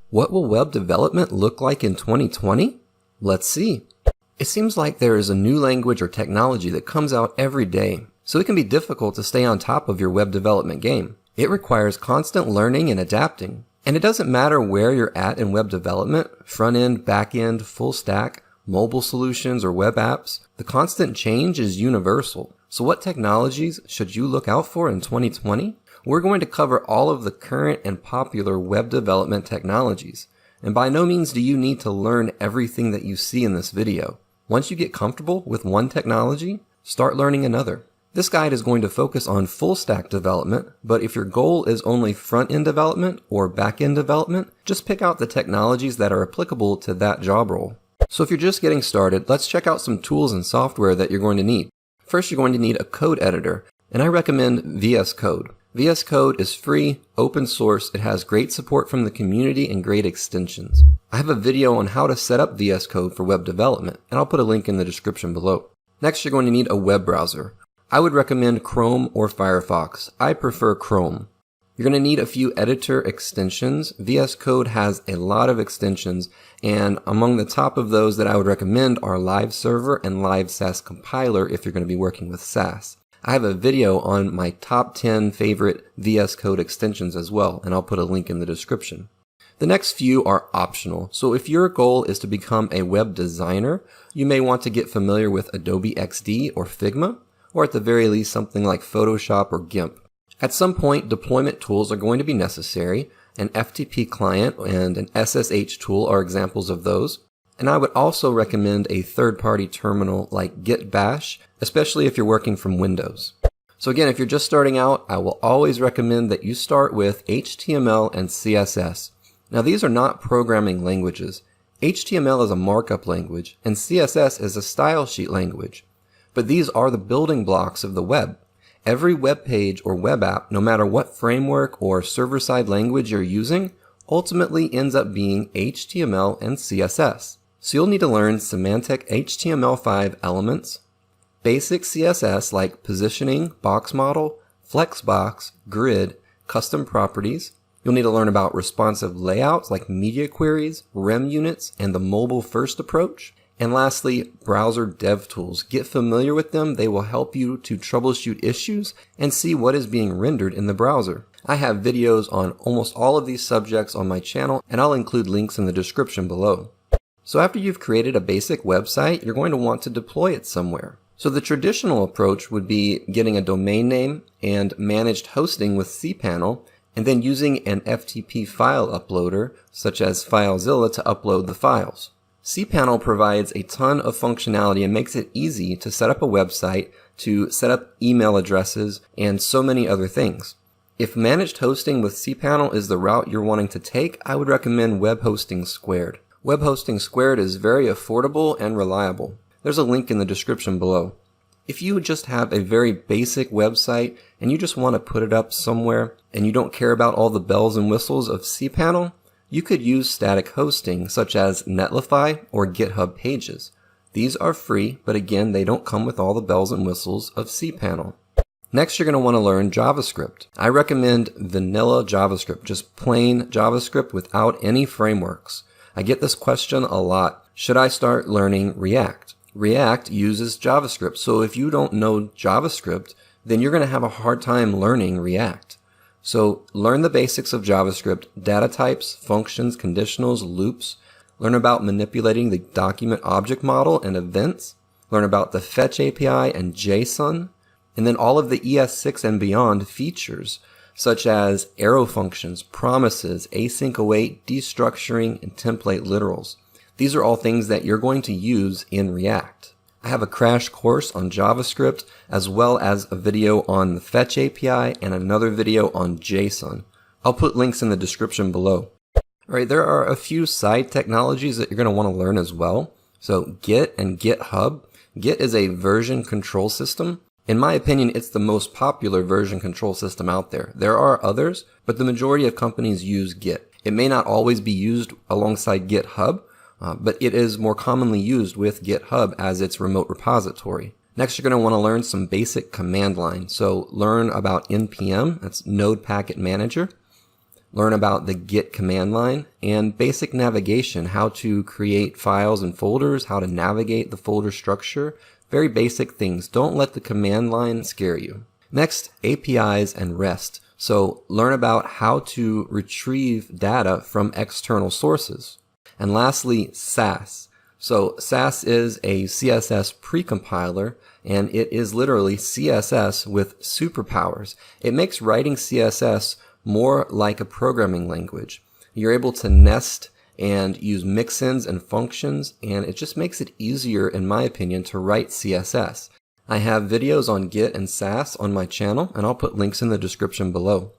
What will web development look like in 2020? Let's see. It seems like there is a new language or technology that comes out every day, so it can be difficult to stay on top of your web development game. It requires constant learning and adapting. And it doesn't matter where you're at in web development, front end, back end, full stack, mobile solutions, or web apps, the constant change is universal. So what technologies should you look out for in 2020? We're going to cover all of the current and popular web development technologies. And by no means do you need to learn everything that you see in this video. Once you get comfortable with one technology, start learning another. This guide is going to focus on full stack development, but if your goal is only front end development or back end development, just pick out the technologies that are applicable to that job role. So if you're just getting started, let's check out some tools and software that you're going to need. First, you're going to need a code editor, and I recommend VS Code. VS Code is free, open source, it has great support from the community and great extensions. I have a video on how to set up VS Code for web development, and I'll put a link in the description below. Next, you're going to need a web browser. I would recommend Chrome or Firefox. I prefer Chrome. You're going to need a few editor extensions. VS Code has a lot of extensions, and among the top of those that I would recommend are Live Server and Live SAS Compiler if you're going to be working with SAS. I have a video on my top 10 favorite VS Code extensions as well, and I'll put a link in the description. The next few are optional, so if your goal is to become a web designer, you may want to get familiar with Adobe XD or Figma, or at the very least something like Photoshop or GIMP. At some point, deployment tools are going to be necessary. An FTP client and an SSH tool are examples of those. And I would also recommend a third-party terminal like Git Bash, especially if you're working from Windows. So again, if you're just starting out, I will always recommend that you start with HTML and CSS. Now these are not programming languages. HTML is a markup language, and CSS is a style sheet language. But these are the building blocks of the web. Every web page or web app, no matter what framework or server-side language you're using, ultimately ends up being HTML and CSS. So you'll need to learn semantic HTML5 elements, basic CSS like positioning, box model, flexbox, grid, custom properties. You'll need to learn about responsive layouts like media queries, rem units, and the mobile-first approach. And lastly, browser dev tools. Get familiar with them. They will help you to troubleshoot issues and see what is being rendered in the browser. I have videos on almost all of these subjects on my channel, and I'll include links in the description below. So after you've created a basic website, you're going to want to deploy it somewhere. So the traditional approach would be getting a domain name and managed hosting with cPanel, and then using an FTP file uploader, such as FileZilla, to upload the files. cPanel provides a ton of functionality and makes it easy to set up a website, to set up email addresses, and so many other things. If managed hosting with cPanel is the route you're wanting to take, I would recommend Web Hosting Squared. Web Hosting Squared is very affordable and reliable. There's a link in the description below. If you just have a very basic website and you just want to put it up somewhere and you don't care about all the bells and whistles of cPanel, you could use static hosting such as Netlify or GitHub Pages. These are free, but again, they don't come with all the bells and whistles of cPanel. Next, you're going to want to learn JavaScript. I recommend vanilla JavaScript, just plain JavaScript without any frameworks. I get this question a lot. Should I start learning React? React uses JavaScript, so if you don't know JavaScript, then you're going to have a hard time learning React. So learn the basics of JavaScript, data types, functions, conditionals, loops. Learn about manipulating the document object model and events. Learn about the Fetch API and JSON. And then all of the ES6 and beyond features, such as arrow functions, promises, async await, destructuring, and template literals. These are all things that you're going to use in React. I have a crash course on JavaScript, as well as a video on the Fetch API and another video on JSON. I'll put links in the description below. Alright, there are a few side technologies that you're going to want to learn as well. So Git and GitHub. Git is a version control system. In my opinion, it's the most popular version control system out there. There are others, but the majority of companies use Git. It may not always be used alongside GitHub, but it is more commonly used with GitHub as its remote repository. Next, you're going to want to learn some basic command line. So learn about NPM, that's Node Packet Manager. learn about the Git command line, and basic navigation, how to create files and folders, how to navigate the folder structure. Very basic things. Don't let the command line scare you. Next, APIs and REST. So learn about how to retrieve data from external sources. And lastly, Sass. So Sass is a CSS precompiler, and it is literally CSS with superpowers. It makes writing CSS more like a programming language. You're able to nest and use mixins and functions, and it just makes it easier, in my opinion, to write CSS. I have videos on Git and Sass on my channel, and I'll put links in the description below.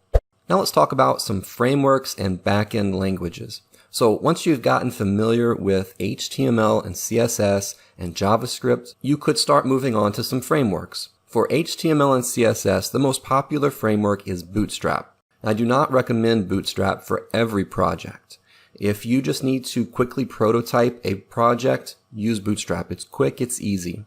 Now let's talk about some frameworks and backend languages. So once you've gotten familiar with HTML and CSS and JavaScript, you could start moving on to some frameworks. For HTML and CSS, the most popular framework is Bootstrap. I do not recommend Bootstrap for every project. If you just need to quickly prototype a project, use Bootstrap. It's quick, it's easy.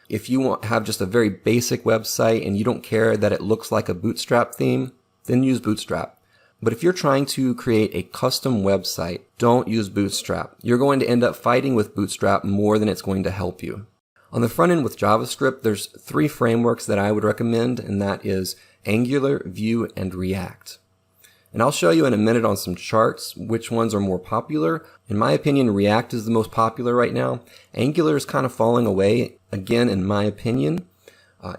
If you have just a very basic website and you don't care that it looks like a Bootstrap theme, then use Bootstrap. But if you're trying to create a custom website, don't use Bootstrap. You're going to end up fighting with Bootstrap more than it's going to help you. On the front end with JavaScript, there's 3 frameworks that I would recommend, and that is Angular, Vue, and React. And I'll show you in a minute on some charts which ones are more popular. In my opinion, React is the most popular right now. Angular is kind of falling away, again, in my opinion.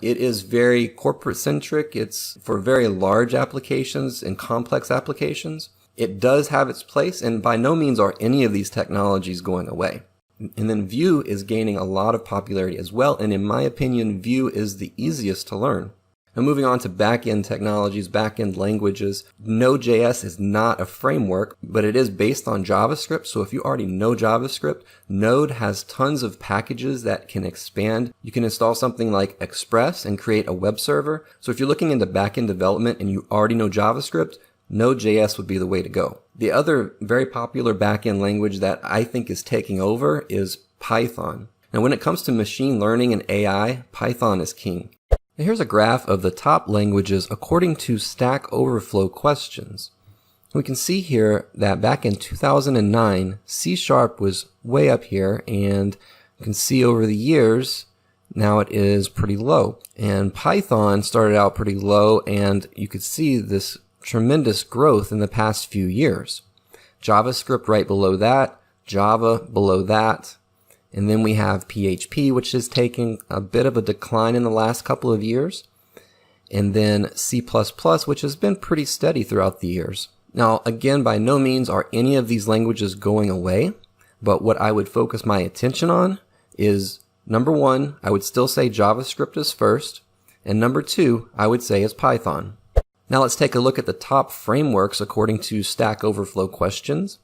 It is very corporate-centric. It's for very large applications and complex applications. It does have its place, and by no means are any of these technologies going away. And then Vue is gaining a lot of popularity as well, and in my opinion, Vue is the easiest to learn. Now moving on to back-end technologies, back-end languages, Node.js is not a framework, but it is based on JavaScript. So if you already know JavaScript, Node has tons of packages that can expand. You can install something like Express and create a web server. So if you're looking into back-end development and you already know JavaScript, Node.js would be the way to go. The other very popular back-end language that I think is taking over is Python. Now when it comes to machine learning and AI, Python is king. Now here's a graph of the top languages according to Stack Overflow questions. We can see here that back in 2009, C# was way up here, and you can see over the years, now it is pretty low. And Python started out pretty low, and you could see this tremendous growth in the past few years. JavaScript right below that, Java below that, and then we have PHP, which is taking a bit of a decline in the last couple of years. And then C++, which has been pretty steady throughout the years. Now, again, by no means are any of these languages going away, but what I would focus my attention on is, number 1, I would still say JavaScript is first, and number 2, I would say is Python. Now let's take a look at the top frameworks according to Stack Overflow questions.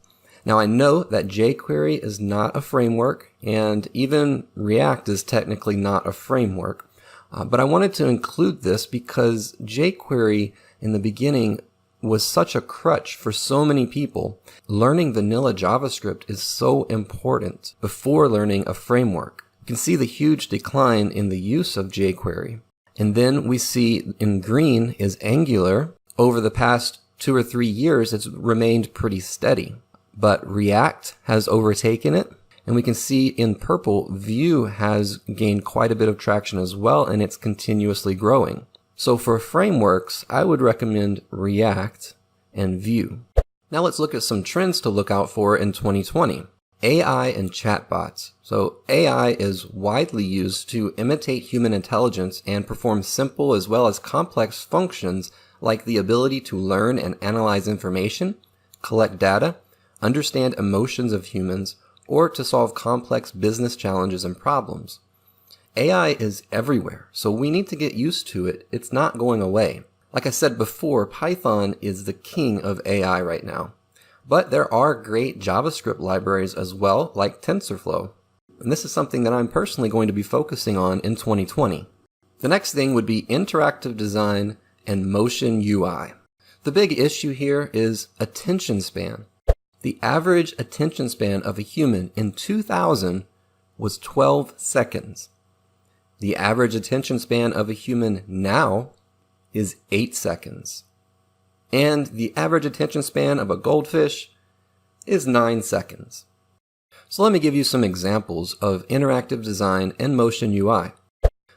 Now I know that jQuery is not a framework, and even React is technically not a framework. But I wanted to include this because jQuery in the beginning was such a crutch for so many people. Learning vanilla JavaScript is so important before learning a framework. You can see the huge decline in the use of jQuery. And then we see in green is Angular. Over the past 2 or 3 years, it's remained pretty steady. But React has overtaken it, and we can see in purple, Vue has gained quite a bit of traction as well, and it's continuously growing. So for frameworks, I would recommend React and Vue. Now let's look at some trends to look out for in 2020. AI and chatbots. So AI is widely used to imitate human intelligence and perform simple as well as complex functions like the ability to learn and analyze information, collect data, understand emotions of humans, or to solve complex business challenges and problems. AI is everywhere, so we need to get used to it. It's not going away. Like I said before, Python is the king of AI right now. But there are great JavaScript libraries as well, like TensorFlow. And this is something that I'm personally going to be focusing on in 2020. The next thing would be interactive design and motion UI. The big issue here is attention span. The average attention span of a human in 2000 was 12 seconds. The average attention span of a human now is 8 seconds. And the average attention span of a goldfish is 9 seconds. So let me give you some examples of interactive design and Motion UI.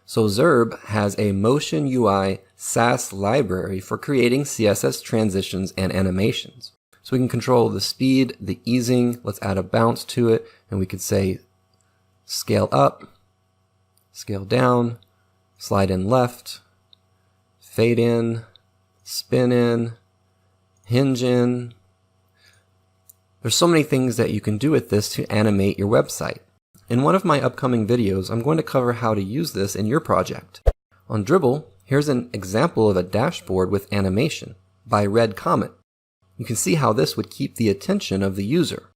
So Zurb has a Motion UI SaaS library for creating CSS transitions and animations. So we can control the speed, the easing, let's add a bounce to it, and we could say scale up, scale down, slide in left, fade in, spin in, hinge in. There's so many things that you can do with this to animate your website. In one of my upcoming videos, I'm going to cover how to use this in your project. On Dribbble, here's an example of a dashboard with animation by Red Comet. You can see how this would keep the attention of the user.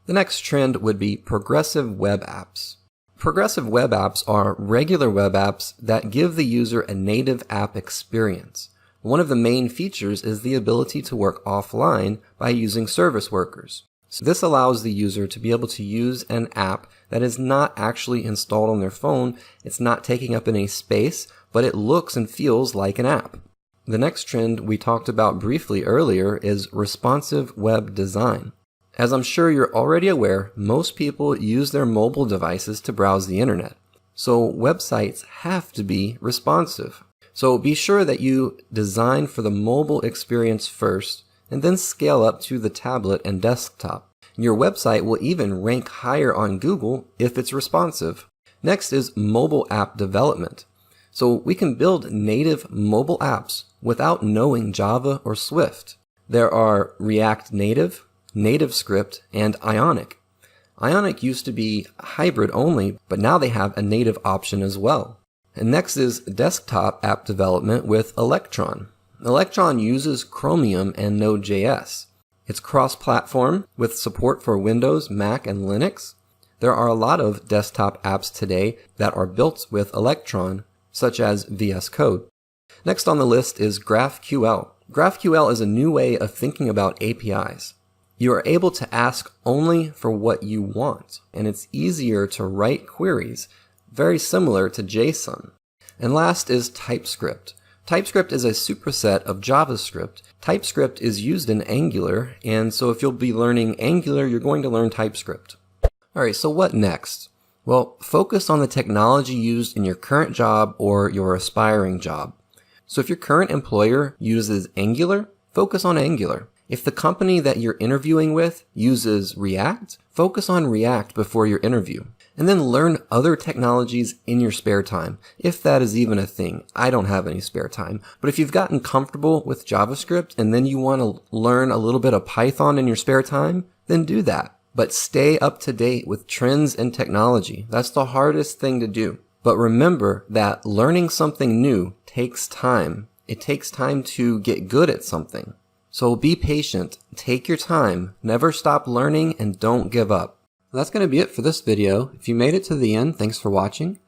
The next trend would be progressive web apps. Progressive web apps are regular web apps that give the user a native app experience. One of the main features is the ability to work offline by using service workers. So this allows the user to be able to use an app that is not actually installed on their phone. It's not taking up any space, but it looks and feels like an app. The next trend we talked about briefly earlier is responsive web design. As I'm sure you're already aware, most people use their mobile devices to browse the internet. So websites have to be responsive. So be sure that you design for the mobile experience first, and then scale up to the tablet and desktop. Your website will even rank higher on Google if it's responsive. Next is mobile app development. So we can build native mobile apps without knowing Java or Swift. There are React Native, NativeScript, and Ionic. Ionic used to be hybrid only, but now they have a native option as well. And next is desktop app development with Electron. Electron uses Chromium and Node.js. It's cross-platform with support for Windows, Mac, and Linux. There are a lot of desktop apps today that are built with Electron, such as VS Code. Next on the list is GraphQL. GraphQL is a new way of thinking about APIs. You are able to ask only for what you want, and it's easier to write queries, very similar to JSON. And last is TypeScript. TypeScript is a superset of JavaScript. TypeScript is used in Angular, and so if you'll be learning Angular, you're going to learn TypeScript. Alright, so what next? Well, focus on the technology used in your current job or your aspiring job. So if your current employer uses Angular, focus on Angular. If the company that you're interviewing with uses React, focus on React before your interview. And then learn other technologies in your spare time, if that is even a thing. I don't have any spare time. But if you've gotten comfortable with JavaScript and then you want to learn a little bit of Python in your spare time, then do that. But stay up to date with trends and technology. That's the hardest thing to do. But remember that learning something new takes time. It takes time to get good at something. So be patient, take your time, never stop learning, and don't give up. That's going to be it for this video. If you made it to the end, thanks for watching.